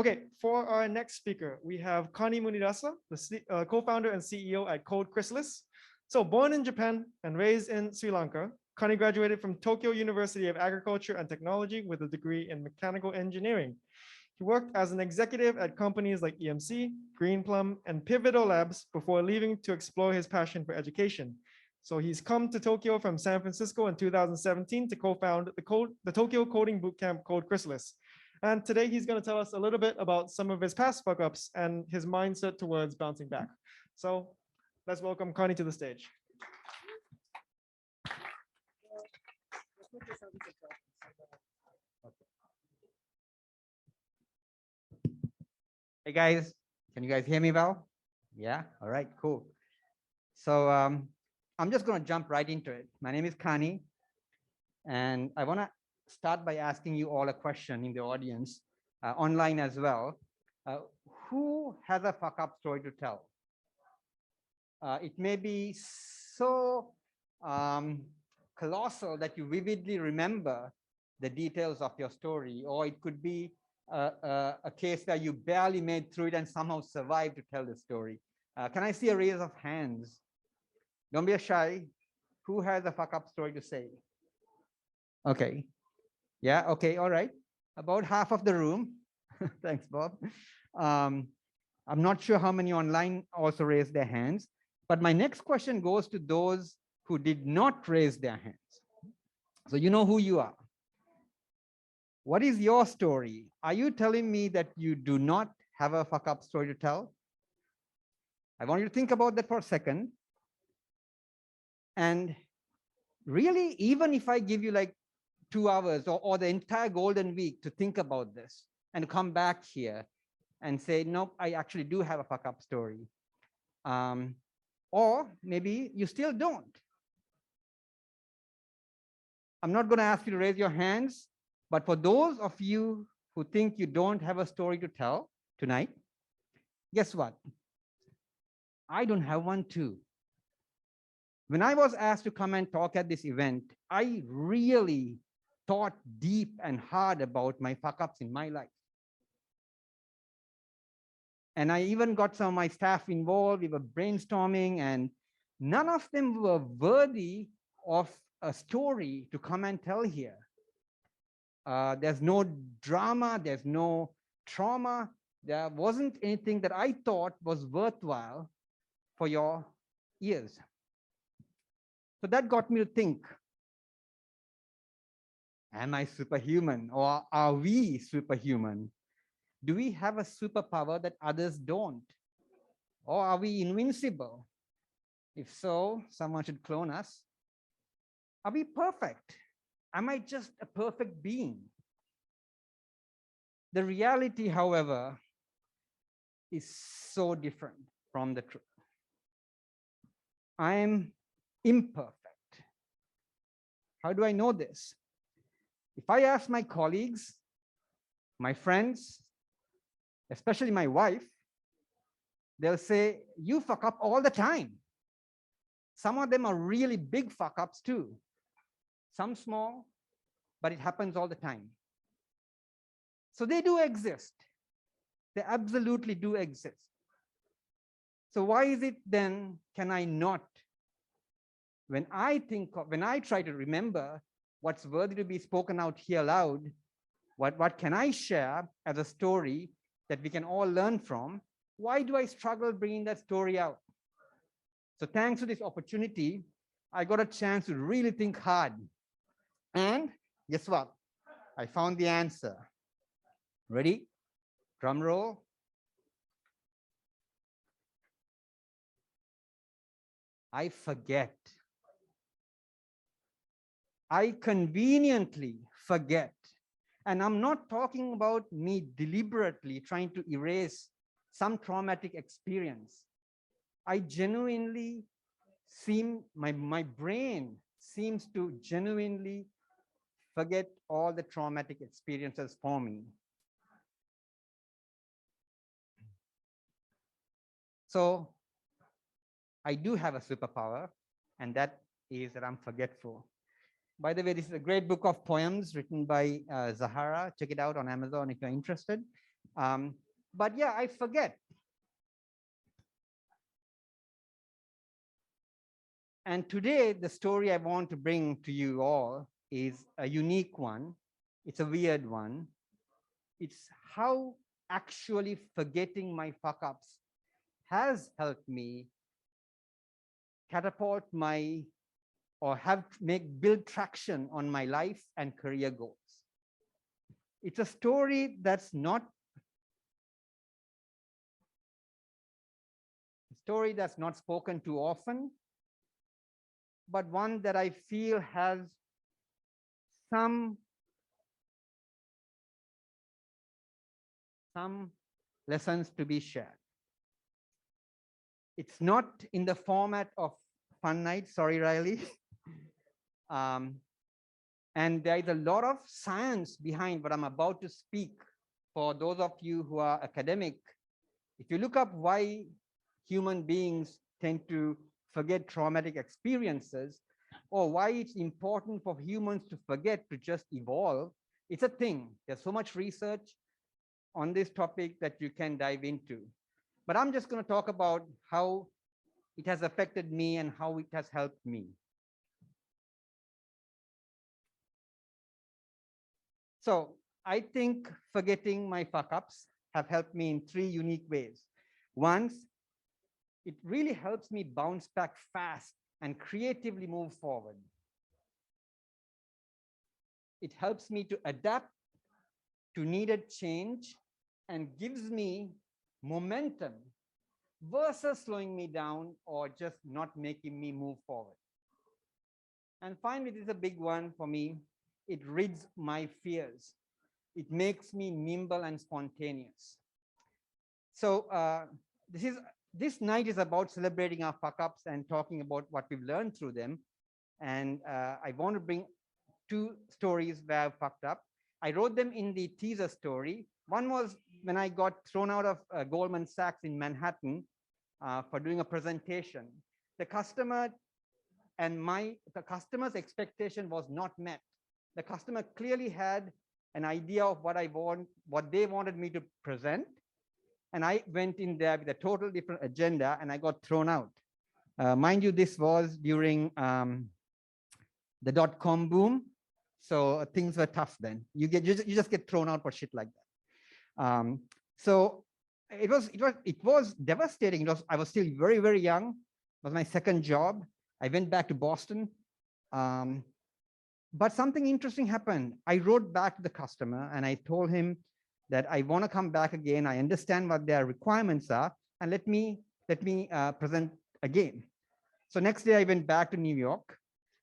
Okay, for our next speaker, we have Kani Munidasa, the co-founder and CEO at Code Chrysalis. So born in Japan and raised in Sri Lanka, Kani graduated from Tokyo University of Agriculture and Technology with a degree in mechanical engineering. He worked as an executive at companies like EMC, Greenplum, and Pivotal Labs before leaving to explore his passion for education. So he's come to Tokyo from San Francisco in 2017 to co-found the Tokyo coding bootcamp Code Chrysalis. And today he's going to tell us a little bit about some of his past fuck-ups and his mindset towards bouncing back. So let's welcome Kani to the stage. Hey guys, can you guys hear me well? Yeah, all right, cool. So I'm just going to jump right into it. My name is Kani, and I want to start by asking you all a question in the audience, online as well. Who has a fuck-up story to tell? It may be so colossal that you vividly remember the details of your story, or it could be a case where you barely made through it and somehow survived to tell the story. Can I see a raise of hands? Don't be shy. Who has a fuck-up story to say? Okay. Yeah, okay, all right. About half of the room. Thanks, Bob. I'm not sure how many online also raised their hands, but my next question goes to those who did not raise their hands. So you know who you are. What is your story? Are you telling me that you do not have a fuck-up story to tell? I want you to think about that for a second. And really, even if I give you like 2 hours or the entire golden week to think about this and come back here and say, nope, I actually do have a fuck-up story. Or maybe you still don't. I'm not going to ask you to raise your hands, but for those of you who think you don't have a story to tell tonight, guess what? I don't have one too. When I was asked to come and talk at this event, I really thought deep and hard about my fuck-ups in my life. And I even got some of my staff involved. We were brainstorming, and none of them were worthy of a story to come and tell here. There's no drama, there's no trauma. There wasn't anything that I thought was worthwhile for your ears. So that got me to think, am I superhuman, or are we superhuman? Do we have a superpower that others don't? Or are we invincible? If so, someone should clone us. Are we perfect? Am I just a perfect being? The reality, however, is so different from the truth. I am imperfect. How do I know this? If I ask my colleagues, my friends, especially my wife, they'll say, you fuck up all the time. Some of them are really big fuck ups too. Some small, but it happens all the time. So they do exist. They absolutely do exist. So why is it then can I not, when I try to remember what's worthy to be spoken out here loud, what can I share as a story that we can all learn from? Why do I struggle bringing that story out? So thanks to this opportunity, I got a chance to really think hard. And guess what? I found the answer. Ready? Drum roll. I forget. I conveniently forget. And I'm not talking about me deliberately trying to erase some traumatic experience. I genuinely my brain seems to genuinely forget all the traumatic experiences for me. So I do have a superpower, and that is that I'm forgetful. By the way, this is a great book of poems written by Zahara. Check it out on Amazon if you're interested. But yeah, I forget. And today, the story I want to bring to you all is a unique one. It's a weird one. It's how actually forgetting my fuck-ups has helped me catapult my, or build traction on my life and career goals. It's a story that's not spoken too often, but one that I feel has some lessons to be shared. It's not in the format of fun night, sorry, Riley. And there is a lot of science behind what I'm about to speak. For those of you who are academic, if you look up why human beings tend to forget traumatic experiences, or why it's important for humans to forget to just evolve, it's a thing. There's so much research on this topic that you can dive into. But I'm just going to talk about how it has affected me and how it has helped me. So I think forgetting my fuck-ups have helped me in 3 unique ways. One, it really helps me bounce back fast and creatively move forward. It helps me to adapt to needed change and gives me momentum versus slowing me down or just not making me move forward. And finally, this is a big one for me. It rids my fears. It makes me nimble and spontaneous. So this night is about celebrating our fuck-ups and talking about what we've learned through them. And I want to bring 2 stories where I fucked up. I wrote them in the teaser story. One was when I got thrown out of Goldman Sachs in Manhattan for doing a presentation. The customer's expectation was not met. The customer clearly had an idea of what they wanted me to present. And I went in there with a total different agenda and I got thrown out. Mind you, this was during the .com boom. So things were tough then. You just get thrown out for shit like that. So it was devastating. I was still very, very young. It was my second job. I went back to Boston. But something interesting happened. I wrote back to the customer and I told him that I want to come back again. I understand what their requirements are, and let me present again. So next day I went back to New York.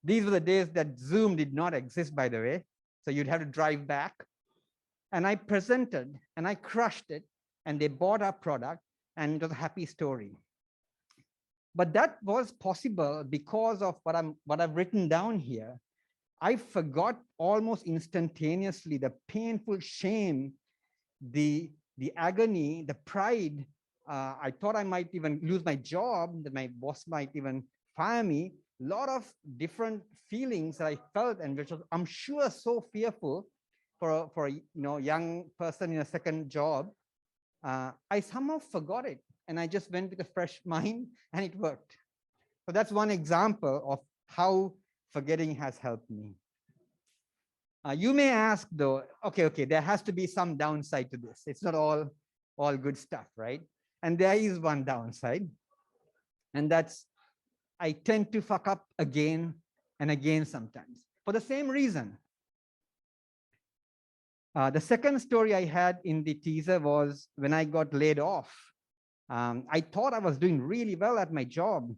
These were the days that Zoom did not exist, by the way. So you'd have to drive back. And I presented and I crushed it, and they bought our product, and it was a happy story. But that was possible because of what I've written down here. I forgot almost instantaneously the painful shame, the agony, the pride. I thought I might even lose my job, that my boss might even fire me. A lot of different feelings that I felt, and which was, I'm sure, so fearful for a young person in a second job. I somehow forgot it, and I just went with a fresh mind, and it worked. So that's one example of how forgetting has helped me. You may ask though, okay, there has to be some downside to this. It's not all good stuff, right? And there is one downside, and that's I tend to fuck up again and again sometimes for the same reason. The second story I had in the teaser was when I got laid off. I thought I was doing really well at my job,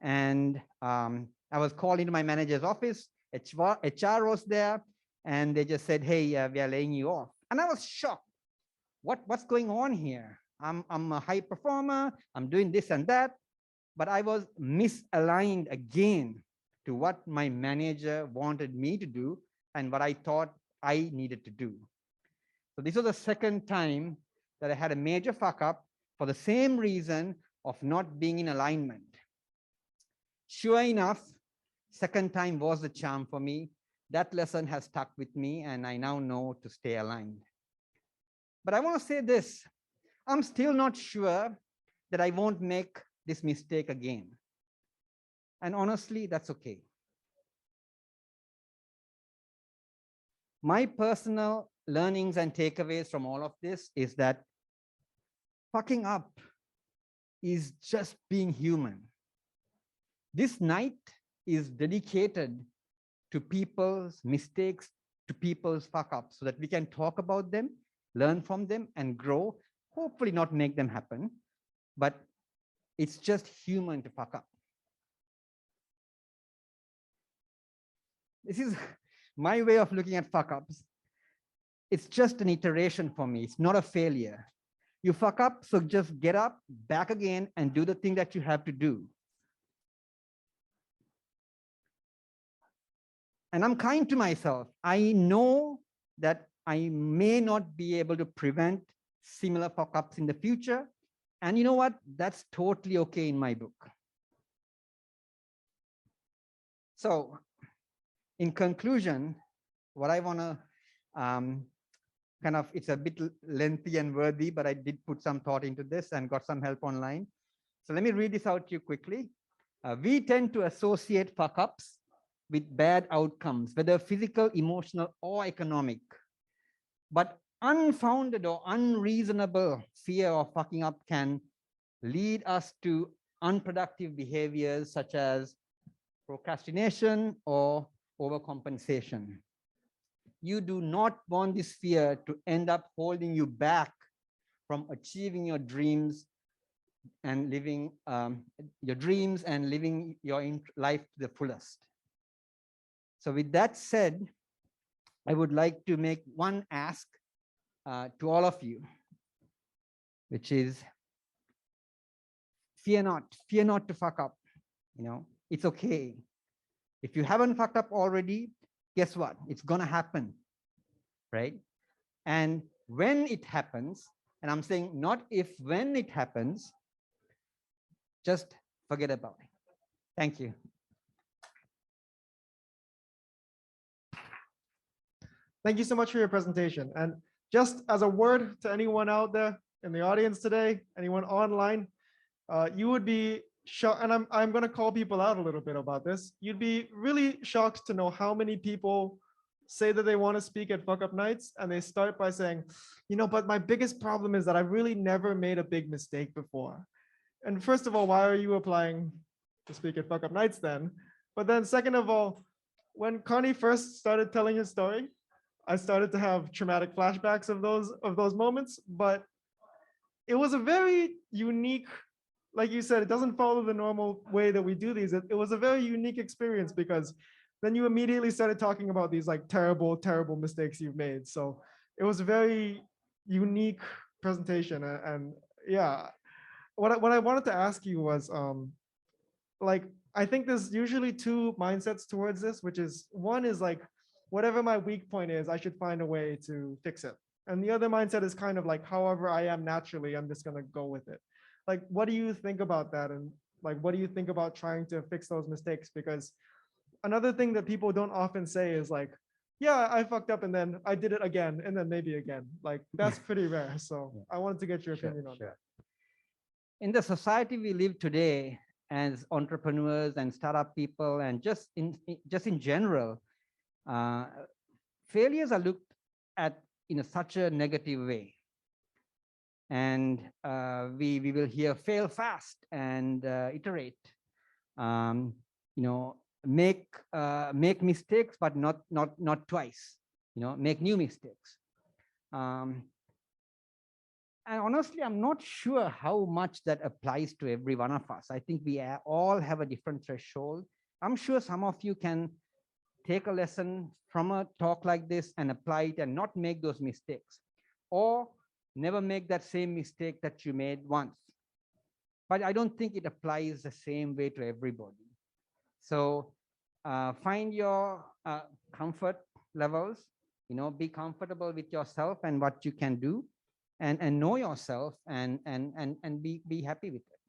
and I was called into my manager's office. HR was there, and they just said, "Hey, we are laying you off." And I was shocked. What's going on here? I'm a high performer. I'm doing this and that, but I was misaligned again to what my manager wanted me to do and what I thought I needed to do. So this was the second time that I had a major fuck up for the same reason of not being in alignment. Sure enough, second time was the charm for me. That lesson has stuck with me, and I now know to stay aligned. But I want to say this, I'm still not sure that I won't make this mistake again. And honestly, that's okay. My personal learnings and takeaways from all of this is that fucking up is just being human. This night is dedicated to people's mistakes, to people's fuck ups, so that we can talk about them, learn from them, and grow. Hopefully not make them happen, but it's just human to fuck up. This is my way of looking at fuck ups. It's just an iteration for me. It's not a failure. You fuck up, so just get up, back again, and do the thing that you have to do. And I'm kind to myself. I know that I may not be able to prevent similar fuck-ups in the future. And you know what? That's totally okay in my book. So in conclusion, what I want to it's a bit lengthy and worthy, but I did put some thought into this and got some help online. So let me read this out to you quickly. We tend to associate fuck-ups with bad outcomes, whether physical, emotional, or economic. But unfounded or unreasonable fear of fucking up can lead us to unproductive behaviors such as procrastination or overcompensation. You do not want this fear to end up holding you back from achieving your dreams and living your life to the fullest. So with that said, I would like to make one ask to all of you, which is fear not to fuck up. It's okay. If you haven't fucked up already, guess what? It's gonna happen, right? And when it happens, and I'm saying not if, when it happens, just forget about it. Thank you. Thank you so much for your presentation. And just as a word to anyone out there in the audience today, anyone online, you would be shocked, and I'm going to call people out a little bit about this. You'd be really shocked to know how many people say that they want to speak at Fuck Up Nights, and they start by saying, but my biggest problem is that I've really never made a big mistake before. And first of all, why are you applying to speak at Fuck Up Nights then? But then second of all, when Kani first started telling his story, I started to have traumatic flashbacks of those moments, but it was a very unique, like you said, it doesn't follow the normal way that we do these. It was a very unique experience because then you immediately started talking about these like terrible, terrible mistakes you've made. So it was a very unique presentation. And yeah, what I wanted to ask you was, I think there's usually two mindsets towards this, which is one is like, whatever my weak point is, I should find a way to fix it. And the other mindset is kind of like, however I am naturally, I'm just going to go with it. Like, what do you think about that? And like, what do you think about trying to fix those mistakes? Because another thing that people don't often say is like, yeah, I fucked up and then I did it again and then maybe again. Like, that's pretty rare. So I wanted to get your opinion on that. In the society we live today as entrepreneurs and startup people, and just in general, failures are looked at in such a negative way. And we will hear fail fast and iterate, make mistakes, but not twice, make new mistakes. And honestly, I'm not sure how much that applies to every one of us. I think we all have a different threshold. I'm sure some of you can take a lesson from a talk like this and apply it and not make those mistakes, or never make that same mistake that you made once. But I don't think it applies the same way to everybody. So find your comfort levels, be comfortable with yourself and what you can do, and know yourself and be happy with it.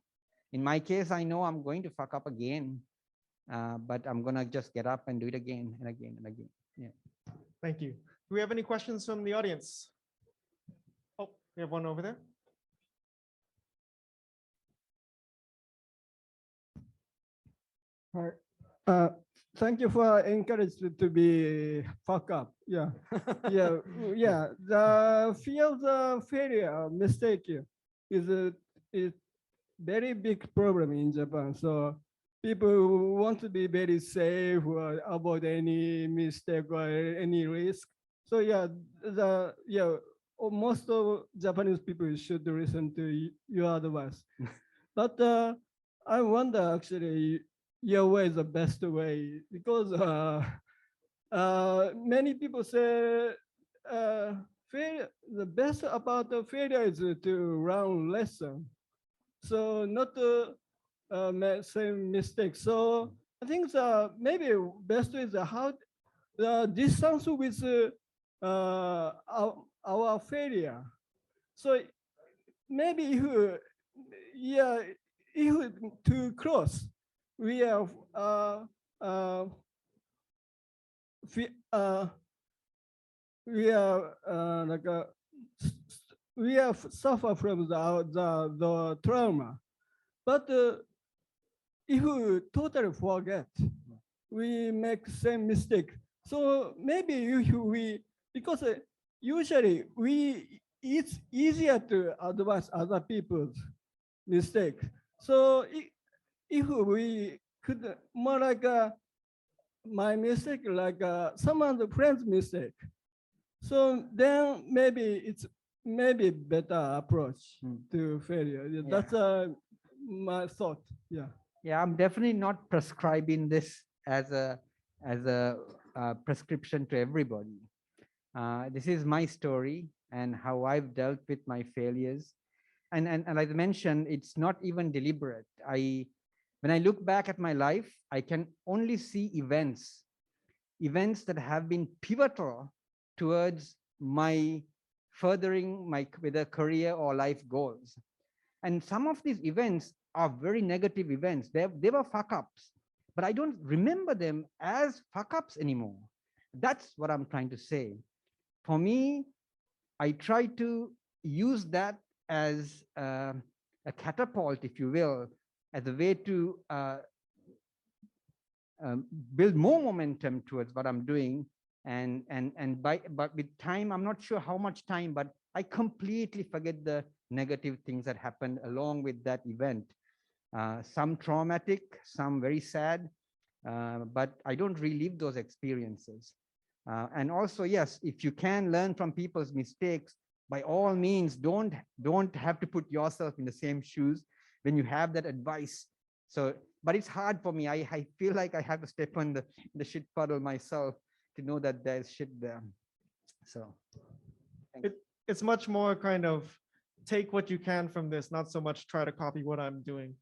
In my case, I know I'm going to fuck up again, but I'm gonna just get up and do it again and again and again. Yeah. Thank you. Do we have any questions from the audience? Oh, We have one over there. Hi. Thank you for encouraged to be fuck up. Yeah, yeah. The fear of the failure, mistake is is very big problem in Japan. So people want to be very safe or avoid any mistake or any risk. So yeah, most of Japanese people should listen to your advice. But I wonder actually your way is the best way because many people say the best about the failure is to learn lesson. So not to make same mistake. So I think the maybe best is how the distance with our failure. So maybe if yeah, if too close, we have we are like we have suffer from the trauma, but if we totally forget, we make same mistake. So maybe if we because usually it's easier to advise other people's mistake. So if we could more like my mistake, like some of the friends' mistake. So then maybe it's maybe better approach to failure. Yeah. That's my thought. Yeah. Yeah, I'm definitely not prescribing this as a prescription to everybody. This is my story and how I've dealt with my failures. And as I mentioned, it's not even deliberate. When I look back at my life, I can only see events that have been pivotal towards my furthering my whether career or life goals. And some of these events are very negative events. They were fuck ups, but I don't remember them as fuck ups anymore. That's what I'm trying to say. For me, I try to use that as a catapult, if you will, as a way to build more momentum towards what I'm doing. But with time, I'm not sure how much time, but I completely forget the negative things that happened along with that event. Some traumatic, some very sad, but I don't relive those experiences. And also, yes, if you can learn from people's mistakes, by all means, don't have to put yourself in the same shoes when you have that advice. So, but it's hard for me. I feel like I have to step on the shit puddle myself to know that there's shit there. So it's much more kind of take what you can from this, not so much try to copy what I'm doing.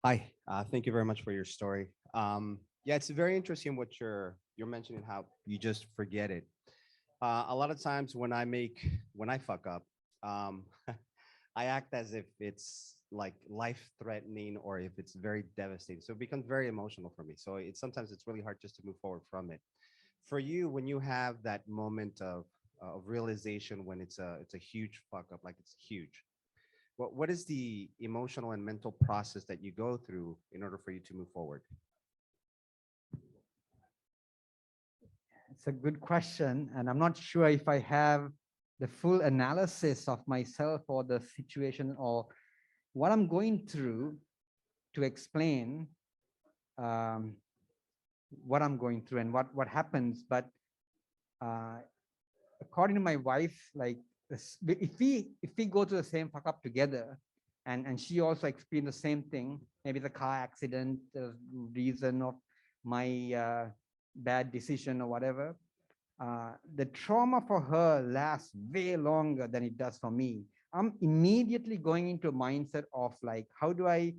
Hi, thank you very much for your story. Yeah, it's very interesting what you're mentioning, how you just forget it. A lot of times when I fuck up, I act as if it's like life-threatening or if it's very devastating. So it becomes very emotional for me. So sometimes it's really hard just to move forward from it. For you, when you have that moment of realization when it's a huge fuck up, like it's huge, what is the emotional and mental process that you go through in order for you to move forward? it's a good question, and I'm not sure if I have the full analysis of myself or the situation or what I'm going through to explain what I'm going through and what happens. But according to my wife, like if we go to the same fuck up together, and she also experienced the same thing, maybe the car accident, the reason of my bad decision or whatever, the trauma for her lasts way longer than it does for me. I'm immediately going into a mindset of like, how do I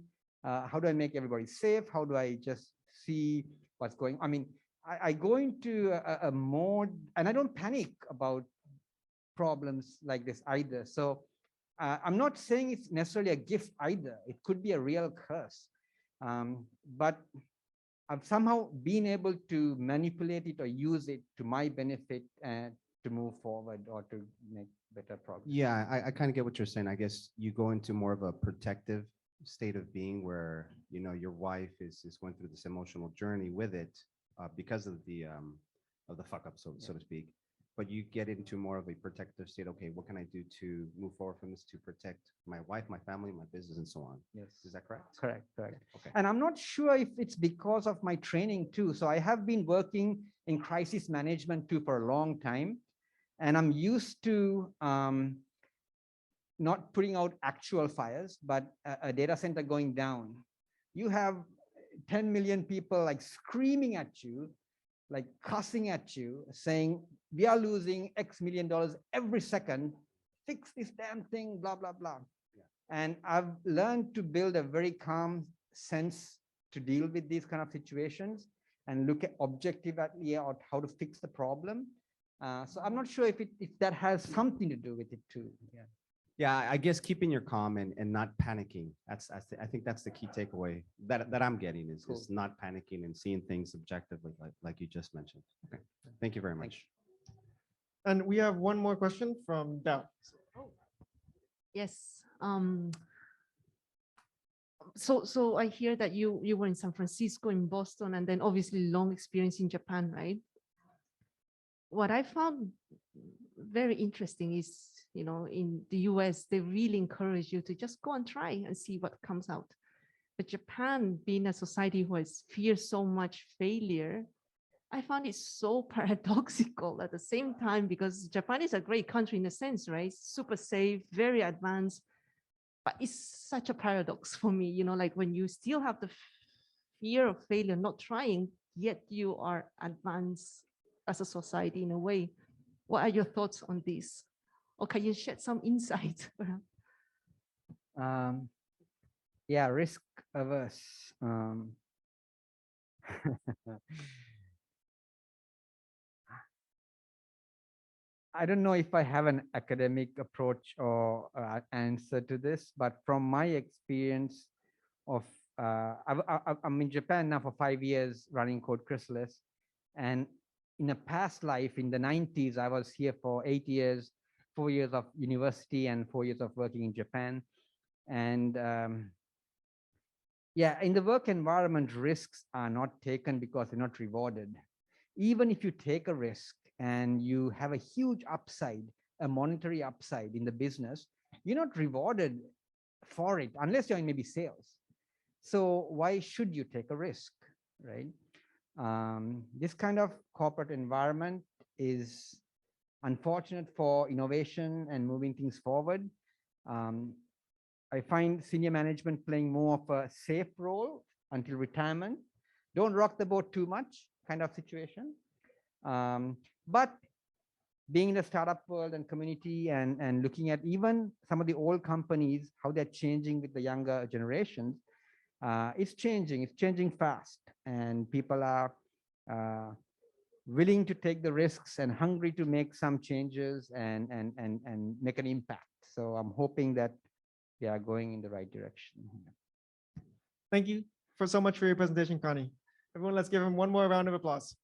make everybody safe? How do I just see what's going? I mean, I go into a mode, and I don't panic about problems like this either. So I'm not saying it's necessarily a gift either. It could be a real curse. But I've somehow been able to manipulate it or use it to my benefit and to move forward or to make better progress. Yeah, I kind of get what you're saying. I guess you go into more of a protective state of being where, you know, your wife is going through this emotional journey with it because of the fuck up, so to speak. But you get into more of a protective state. Okay, what can I do to move forward from this to protect my wife, my family, my business, and so on? Yes. Is that correct? Correct. Okay. And I'm not sure if it's because of my training too. So I have been working in crisis management too for a long time. And I'm used to not putting out actual fires, but a data center going down. You have 10 million people like screaming at you, like cussing at you, saying, we are losing X million dollars every second, fix this damn thing, blah, blah, blah. Yeah. And I've learned to build a very calm sense to deal with these kind of situations and look at objectively at how to fix the problem. So I'm not sure if that has something to do with it too. Yeah. Yeah, I guess keeping your calm and not panicking. I think that's the key takeaway that I'm getting is not panicking and seeing things objectively, like you just mentioned. Okay, thank you very much. And we have one more question from Dell. Yes. So I hear that you were in San Francisco, in Boston, and then obviously long experience in Japan, right? What I found very interesting is, you know, in the US, they really encourage you to just go and try and see what comes out. But Japan, being a society who has feared so much failure, I found it so paradoxical at the same time, because Japan is a great country in a sense, right? Super safe, very advanced, but it's such a paradox for me, you know, like when you still have the fear of failure, not trying, yet you are advanced as a society in a way. What are your thoughts on this? Or can you shed some insight? Yeah, risk averse. I don't know if I have an academic approach or answer to this, but from my experience of, I'm in Japan now for 5 years running Code Chrysalis. And in a past life, in the 90s, I was here for 8 years, 4 years of university and 4 years of working in Japan. And yeah, in the work environment, risks are not taken because they're not rewarded. Even if you take a risk and you have a huge upside, a monetary upside in the business, you're not rewarded for it unless you're in maybe sales. So why should you take a risk, right? This kind of corporate environment is unfortunate for innovation and moving things forward. I find senior management playing more of a safe role until retirement. Don't rock the boat too much kind of situation. But being in the startup world and community and looking at even some of the old companies, how they're changing with the younger generations, it's changing fast, and people are willing to take the risks and hungry to make some changes and make an impact. So I'm hoping that we are going in the right direction. Thank you so much for your presentation, Kani. Everyone, let's give him one more round of applause.